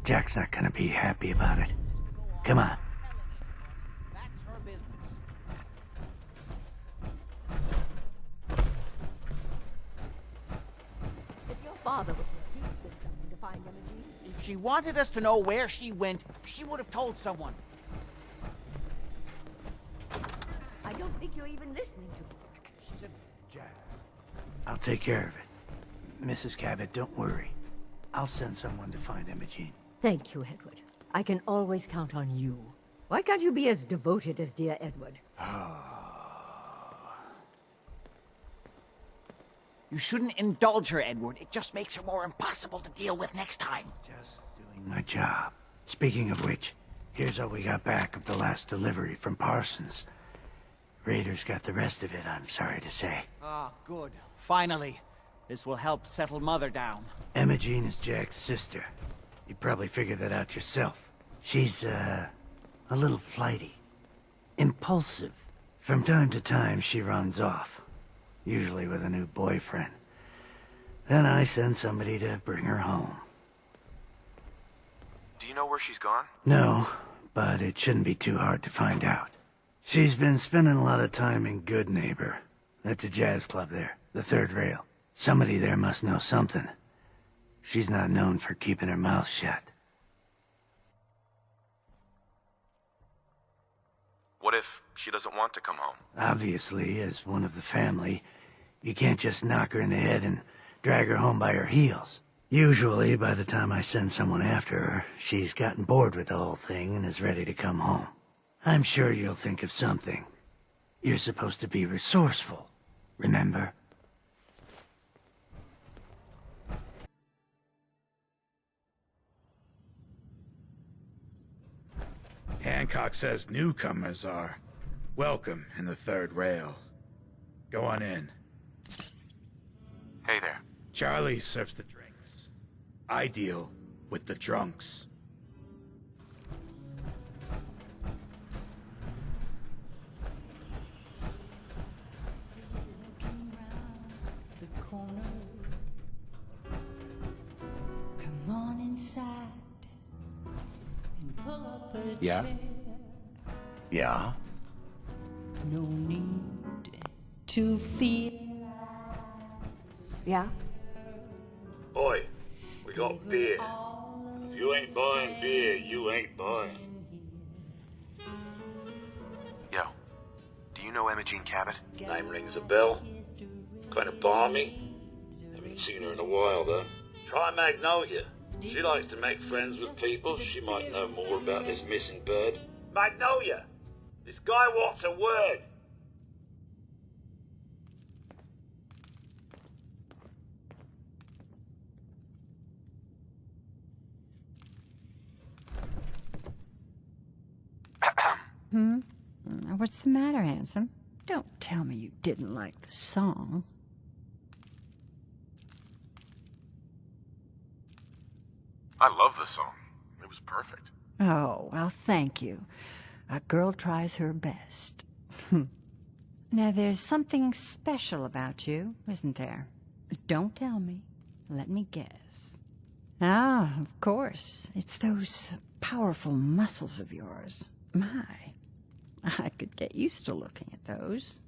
Jack's not gonna be happy about it. Come on. That's her business. If your father was here, he'd send someone to find Emogene. If she wanted us to know where she went, she would have told someone. I don't think you're even listening to me. She's a... Jack, I'll take care of it. Mrs. Cabot, don't worry. I'll send someone to find Emogene. Thank you, Edward. I can always count on you. Why can't you be as devoted as dear Edward? You shouldn't indulge her, Edward. It just makes her more impossible to deal with next time. Just doing my job. Speaking of which, here's all we got back of the last delivery from Parsons. Raiders got the rest of it, I'm sorry to say. Ah, good. Finally. This will help settle Mother down. Emogene is Jack's sister. You probably figured that out yourself. She's, a little flighty. Impulsive. From time to time, she runs off. Usually with a new boyfriend. Then I send somebody to bring her home. Do you know where she's gone? No, but it shouldn't be too hard to find out. She's been spending a lot of time in Goodneighbor. That's a jazz club there, the third rail. Somebody there must know something. She's not known for keeping her mouth shut. What if she doesn't want to come home? Obviously, as one of the family, you can't just knock her in the head and drag her home by her heels. Usually, by the time I send someone after her, she's gotten bored with the whole thing and is ready to come home. I'm sure you'll think of something. You're supposed to be resourceful, remember? Hancock says newcomers are welcome in the third rail. Go on in. Hey there. Charlie serves the drinks. I deal with the drunks. Come on inside and pull up a Yeah? chair. Yeah? No need to feel. Yeah? Oi, we got beer. If you ain't buying beer, you ain't buying. Yo, do you know Emogene Cabot? Name rings a bell. Kind of balmy. Haven't seen her in a while, though. Try Magnolia. She likes to make friends with people. She might know more about this missing bird. Magnolia! This guy wants a word. What's the matter, handsome? Don't tell me you didn't like the song. I love the song. It was perfect. Oh, well, thank you. A girl tries her best. Now, there's something special about you, isn't there? Don't tell me. Let me guess. Ah, of course. It's those powerful muscles of yours. My, I could get used to looking at those.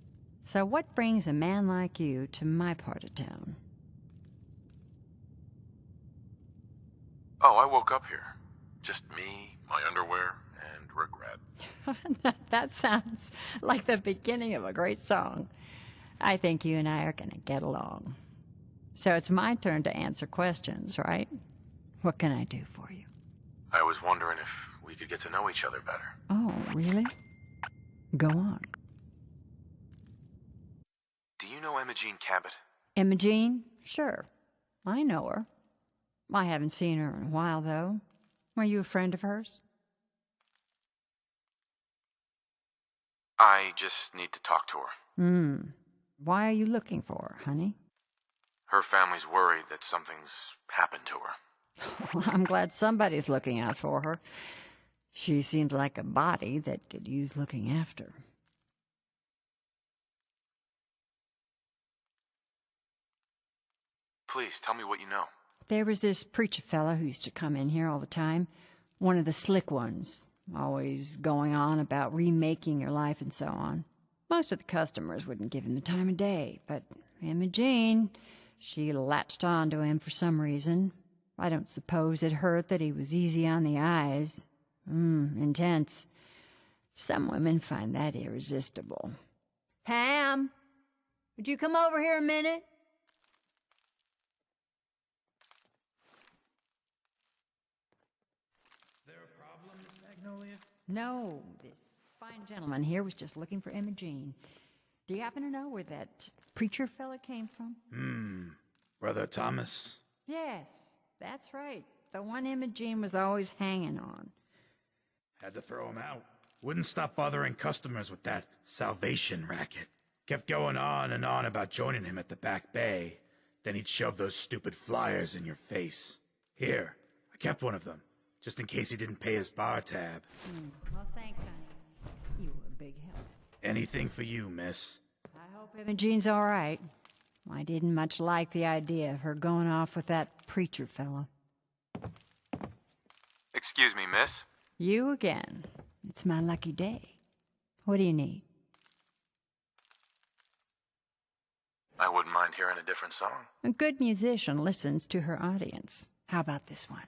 So what brings a man like you to my part of town? Oh, I woke up here. Just me, my underwear, and regret. That sounds like the beginning of a great song. I think you and I are going to get along. So it's my turn to answer questions, right? What can I do for you? I was wondering if we could get to know each other better. Oh, really? Go on. Do you know Emogene Cabot? Emogene? Sure. I know her. I haven't seen her in a while, though. Were you a friend of hers? I just need to talk to her. Why are you looking for her, honey? Her family's worried that something's happened to her. Well, I'm glad somebody's looking out for her. She seems like a body that could use looking after. Please, tell me what you know. There was this preacher fella who used to come in here all the time. One of the slick ones. Always going on about remaking your life and so on. Most of the customers wouldn't give him the time of day, but Emogene, she latched on to him for some reason. I don't suppose it hurt that he was easy on the eyes. Intense. Some women find that irresistible. Ham, would you come over here a minute? Is there a problem, Miss Magnolia? No, this fine gentleman here was just looking for Emogene. Do you happen to know where that preacher fella came from? Brother Thomas? Yes, that's right. The one Emogene was always hanging on. Had to throw him out. Wouldn't stop bothering customers with that salvation racket. Kept going on and on about joining him at the back bay. Then he'd shove those stupid flyers in your face. Here, I kept one of them, just in case he didn't pay his bar tab. Well, thanks, honey. You were a big help. Anything for you, miss. I hope Emogene's all right. I didn't much like the idea of her going off with that preacher fella. Excuse me, miss. You again. It's my lucky day. What do you need? I wouldn't mind hearing a different song. A good musician listens to her audience. How about this one?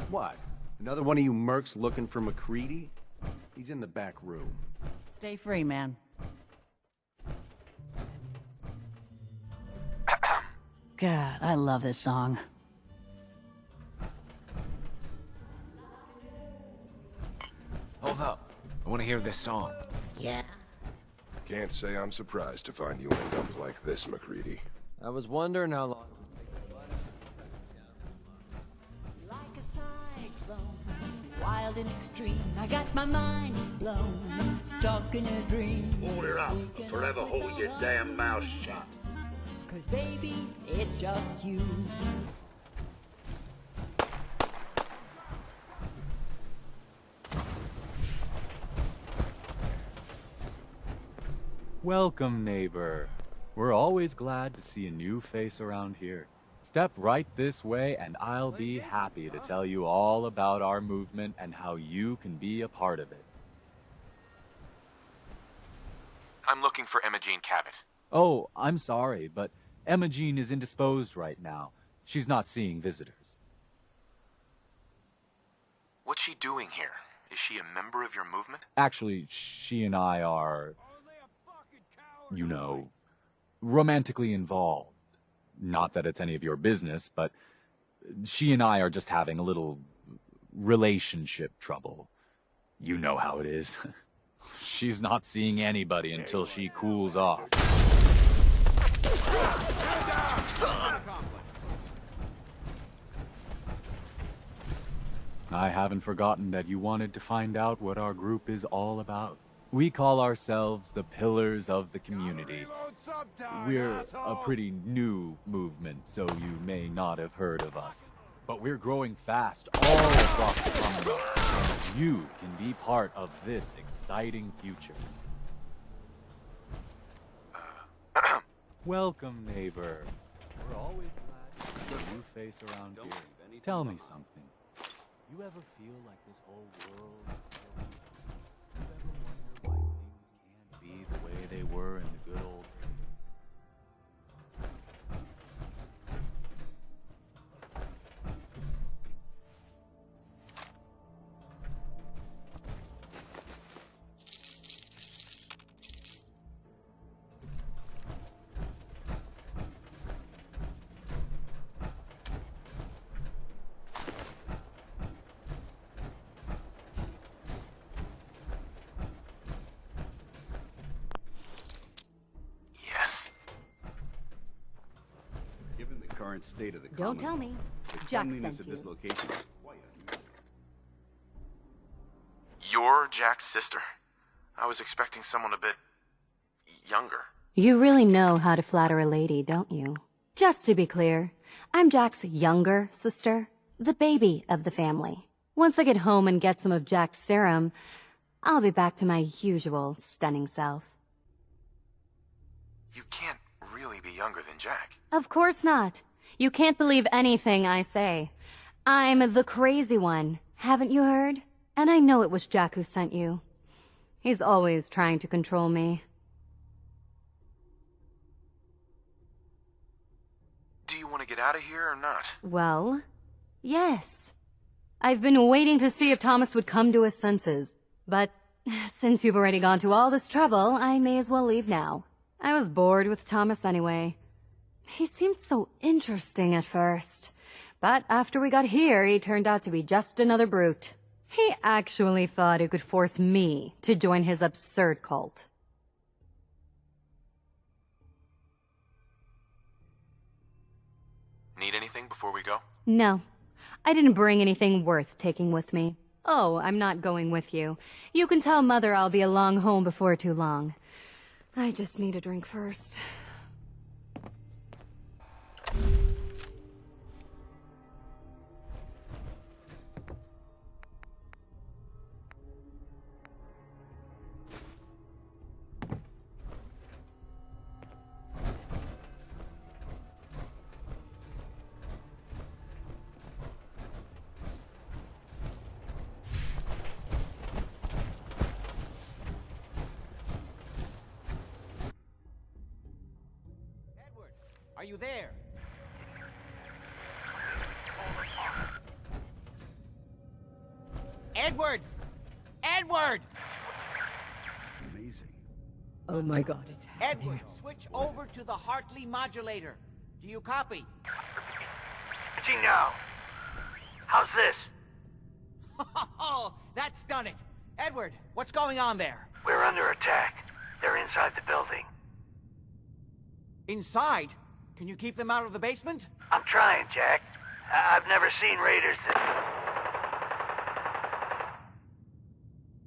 What? Another one of you mercs looking for McCready? He's in the back room. Stay free, man. God, I love this song. Hold up. I want to hear this song. Yeah. Can't say I'm surprised to find you end up like this, McCready. I was wondering how long... Like a cyclone, wild and extreme, I got my mind blown, stuck in a dream. Hold it up, and forever hold your damn mouth shut. 'Cause baby, it's just you. Welcome, neighbor. We're always glad to see a new face around here. Step right this way and I'll be happy to tell you all about our movement and how you can be a part of it. I'm looking for Emogene Cabot. Oh, I'm sorry, but Emogene is indisposed right now. She's not seeing visitors. What's she doing here? Is she a member of your movement? Actually, she and I are, you know, romantically involved. Not that it's any of your business, but she and I are just having a little relationship trouble. You know how it is. She's not seeing anybody until she cools off. I haven't forgotten that you wanted to find out what our group is all about. We call ourselves the Pillars of the Community. We're a pretty new movement, so you may not have heard of us. But we're growing fast all across the Commonwealth, and you can be part of this exciting future. Welcome, neighbor. We're always glad to see a new face around here. Tell me something. You ever feel like this whole world is broken? You ever wonder why things can't be the way they were in the good old days? Current state of the Don't tell me. Jack cleanliness sent of this you. location is quite unusual. You're Jack's sister? I was expecting someone a bit younger. You really know how to flatter a lady, don't you? Just to be clear, I'm Jack's younger sister, the baby of the family. Once I get home and get some of Jack's serum, I'll be back to my usual stunning self. You can't really be younger than Jack. Of course not. You can't believe anything I say. I'm the crazy one, haven't you heard? And I know it was Jack who sent you. He's always trying to control me. Do you want to get out of here or not? Well, yes. I've been waiting to see if Thomas would come to his senses. But since you've already gone to all this trouble, I may as well leave now. I was bored with Thomas anyway. He seemed so interesting at first. But after we got here, he turned out to be just another brute. He actually thought he could force me to join his absurd cult. Need anything before we go? No. I didn't bring anything worth taking with me. Oh, I'm not going with you. You can tell Mother I'll be along home before too long. I just need a drink first. Are you there? Edward! Edward! Amazing. Oh my God, it's happening. Edward, switch over to the Hartley modulator. Do you copy? now. How's this? Oh, that's done it. Edward, what's going on there? We're under attack. They're inside the building. Inside? Can you keep them out of the basement? I'm trying, Jack. I've never seen raiders that...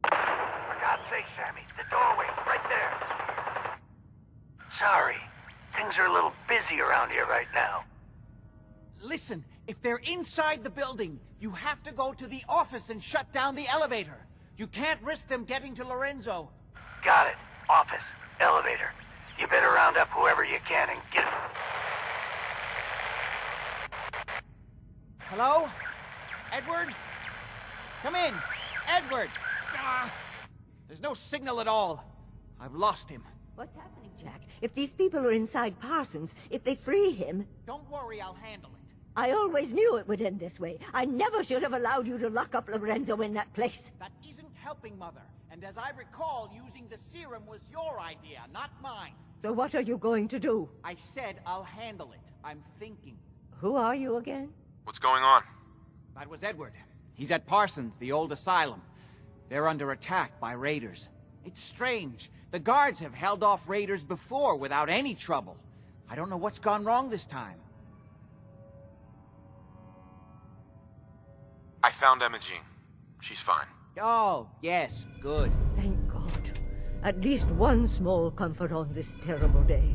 For God's sake, Sammy, the doorway, right there. Sorry. Things are a little busy around here right now. Listen, if they're inside the building, you have to go to the office and shut down the elevator. You can't risk them getting to Lorenzo. Got it. Office. Elevator. You better round up whoever you can and get... Hello? Edward? Come in. Edward! There's no signal at all. I've lost him. What's happening, Jack? If these people are inside Parsons, if they free him... Don't worry, I'll handle it. I always knew it would end this way. I never should have allowed you to lock up Lorenzo in that place. That isn't helping, Mother. And as I recall, using the serum was your idea, not mine. So what are you going to do? I said I'll handle it. I'm thinking. Who are you again? What's going on? That was Edward. He's at Parsons, the old asylum. They're under attack by raiders. It's strange. The guards have held off raiders before without any trouble. I don't know what's gone wrong this time. I found Emogene. She's fine. Oh, yes, good. Thank God. At least one small comfort on this terrible day.